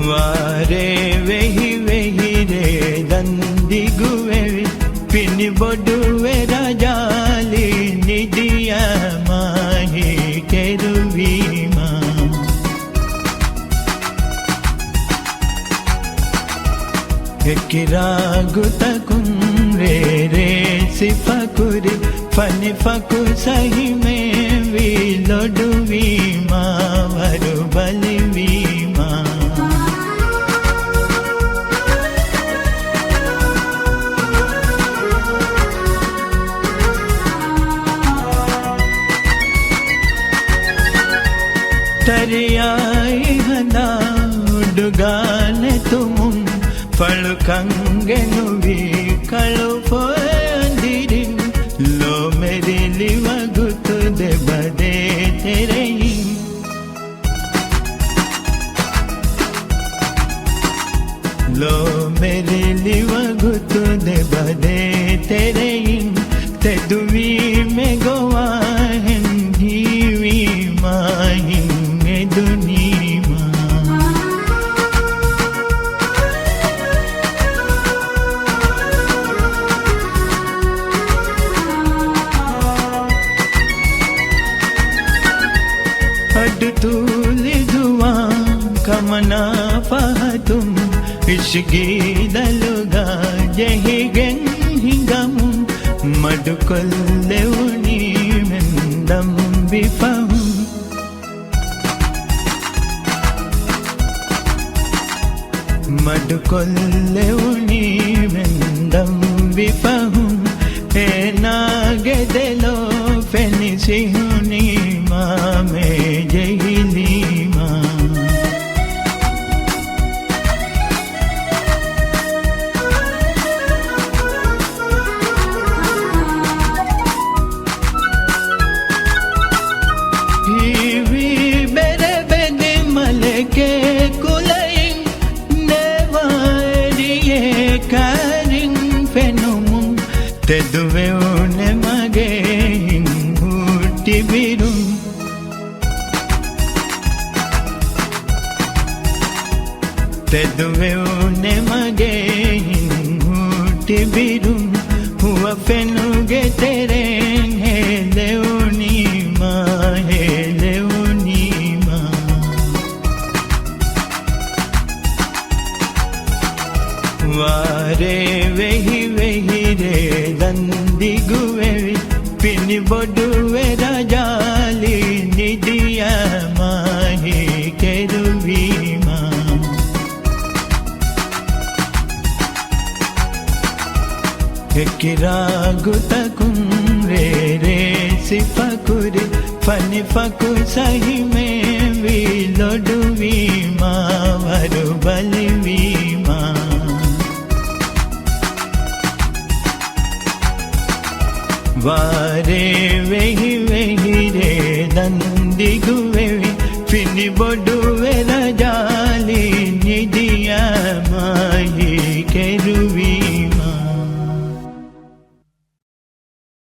वारे वेही वेही रे दंदिगुवे पिनि बोडुवे राजाली निदिया माही केरुवीमा किरागुतकुं रे रे सिफकुरी फनि फकु सही में विलोडुवीमा वरु बलिवीमा तरियाई हदा उडुगाने तुमुं फलुकंगेनुवी कलुपोंदिरिं लो मेरी लिवगुतु दे बदे तेरेई लो मेरी लिवगुतु दे बदे तेरेई ते दुवी में गोवा हिंदीवी माहिं दुनीमा अडतूली दुआ कमना फहतुम इश्की दलुगा यही गेंहिगमु मडुकुल्ले उनी मेंदम बिफहु मडुकुल्ले उनी मेंदम बिफहु ए नागेदेलो फेनिसिहुनी मामे जहिलीमा हिवी बेरे बेदे मलके कुलैं नेवारिये कारिं फेनुमुं तेदुवे उने मगे हिंगूटी बिरुं तेदुवे उने मगे हिंगूटी बिरुं हुआ फेनुगे तेरे हेलेउनीमा हेलेउनीमा वारे वेही वेही रे दंदिगुवे पिनि बोडुवे राजाली निदिया माही केरुवीमा किरागुतकुं रे रे सिफकुरी फनि फकु सही में विलोडुवीमा वरु बलिवीमा वारे वेही वेही रे दंदिगुवे पिनि बोडु